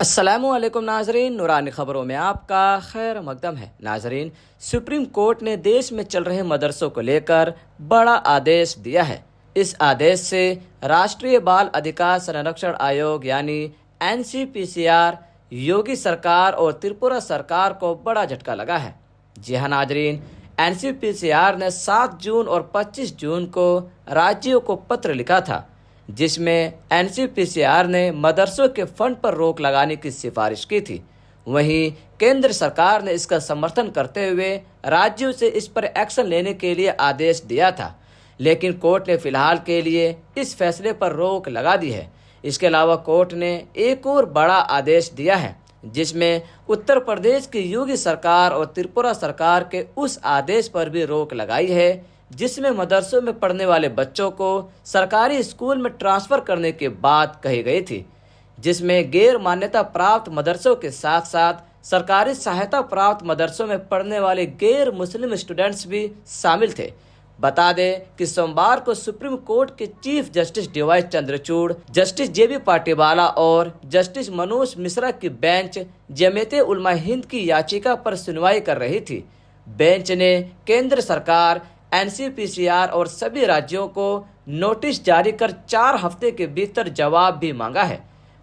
अस्सलामुअलैकुम नाजरीन, नूरानी खबरों में आपका खैर मकदम है। नाजरीन, सुप्रीम कोर्ट ने देश में चल रहे मदरसों को लेकर बड़ा आदेश दिया है। इस आदेश से राष्ट्रीय बाल अधिकार संरक्षण आयोग यानी NCPCR, योगी सरकार और त्रिपुरा सरकार को बड़ा झटका लगा है। जी हाँ नाजरीन, NCPCR ने 7 जून और 25 जून को राज्यों को पत्र लिखा था, जिसमें NCPCR ने मदरसों के फंड पर रोक लगाने की सिफारिश की थी। वहीं केंद्र सरकार ने इसका समर्थन करते हुए राज्यों से इस पर एक्शन लेने के लिए आदेश दिया था, लेकिन कोर्ट ने फिलहाल के लिए इस फैसले पर रोक लगा दी है। इसके अलावा कोर्ट ने एक और बड़ा आदेश दिया है, जिसमें उत्तर प्रदेश की योगी सरकार और त्रिपुरा सरकार के उस आदेश पर भी रोक लगाई है, जिसमें मदरसों में पढ़ने वाले बच्चों को सरकारी स्कूल में ट्रांसफ़र करने की बात कही गई थी, जिसमें गैर मान्यता प्राप्त मदरसों के साथ साथ सरकारी सहायता प्राप्त मदरसों में पढ़ने वाले गैर मुस्लिम स्टूडेंट्स भी शामिल थे। बता दें कि सोमवार को सुप्रीम कोर्ट के chief justice DY Chandrachud, justice JB पाटीवाला और जस्टिस मनोज मिश्रा की बेंच जमीयत उलमा हिंद की याचिका पर सुनवाई कर रही थी। बेंच ने केंद्र सरकार, NCPCR और सभी राज्यों को नोटिस जारी कर 4 हफ्ते के भीतर जवाब भी मांगा है।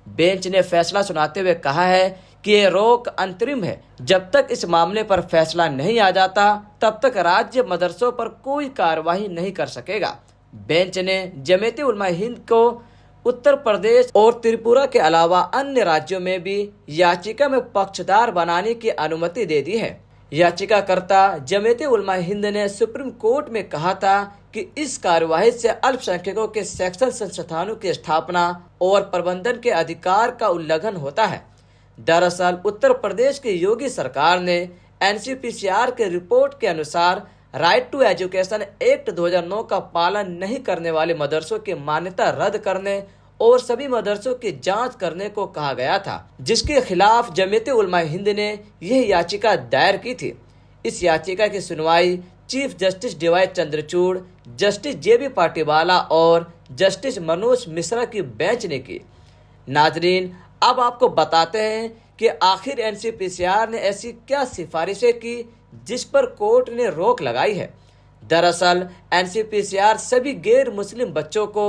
बेंच ने फैसला सुनाते हुए कहा है कि ये रोक अंतरिम है। जब तक इस मामले पर फैसला नहीं आ जाता, तब तक राज्य मदरसों पर कोई कार्रवाई नहीं कर सकेगा। बेंच ने जमीयत उलमा हिंद को उत्तर प्रदेश और त्रिपुरा के अलावा अन्य राज्यों में भी याचिका में पक्षधार बनाने की अनुमति दे दी है। याचिकाकर्ता जमीयत उलमा हिंद ने सुप्रीम कोर्ट में कहा था कि इस कार्यवाही से अल्पसंख्यकों के शैक्षणिक संस्थानों की स्थापना और प्रबंधन के अधिकार का उल्लंघन होता है। दरअसल उत्तर प्रदेश की योगी सरकार ने NCPCR के रिपोर्ट के अनुसार राइट टू एजुकेशन एक्ट 2009 का पालन नहीं करने वाले मदरसों की मान्यता रद्द करने और सभी मदरसों की जांच करने को कहा गया था, जिसके खिलाफ जमीयत उलमा हिंद ने यह याचिका दायर की थी। इस याचिका की सुनवाई chief justice DY Chandrachud, justice JB पाटीवाला और जस्टिस मनोज मिश्रा की बेंच ने की। नाजरीन, अब आपको बताते हैं कि आखिर NCPCR ने ऐसी क्या सिफारिशें की जिस पर कोर्ट ने रोक लगाई है। दरअसल NCPCR सभी गैर मुस्लिम बच्चों को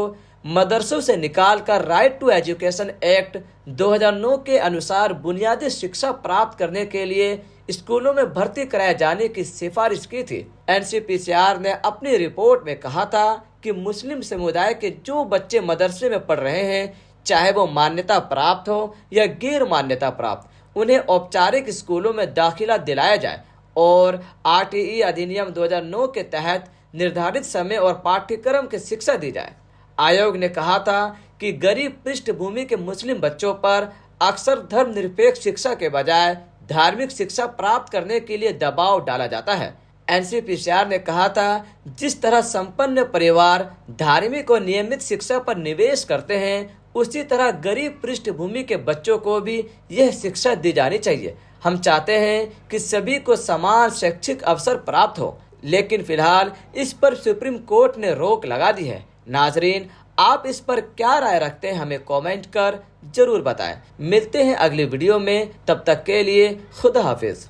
मदरसों से निकालकर राइट टू एजुकेशन एक्ट 2009 के अनुसार बुनियादी शिक्षा प्राप्त करने के लिए स्कूलों में भर्ती कराए जाने की सिफारिश की थी। NCPCR ने अपनी रिपोर्ट में कहा था कि मुस्लिम समुदाय के जो बच्चे मदरसे में पढ़ रहे हैं, चाहे वो मान्यता प्राप्त हो या गैर मान्यता प्राप्त, उन्हें औपचारिक स्कूलों में दाखिला दिलाया जाए और RTE अधिनियम 2009 के तहत निर्धारित समय और पाठ्यक्रम की शिक्षा दी जाए। आयोग ने कहा था कि गरीब पृष्ठभूमि के मुस्लिम बच्चों पर अक्सर धर्मनिरपेक्ष शिक्षा के बजाय धार्मिक शिक्षा प्राप्त करने के लिए दबाव डाला जाता है। NCPCR ने कहा था, जिस तरह संपन्न परिवार धार्मिक और नियमित शिक्षा पर निवेश करते हैं, उसी तरह गरीब पृष्ठभूमि के बच्चों को भी यह शिक्षा दी जानी चाहिए। हम चाहते हैं कि सभी को समान शैक्षिक अवसर प्राप्त हो, लेकिन फिलहाल इस पर सुप्रीम कोर्ट ने रोक लगा दी है। नाजरीन, आप इस पर क्या राय रखते हैं, हमें कमेंट कर जरूर बताएं। मिलते हैं अगली वीडियो में, तब तक के लिए खुदा हाफिज।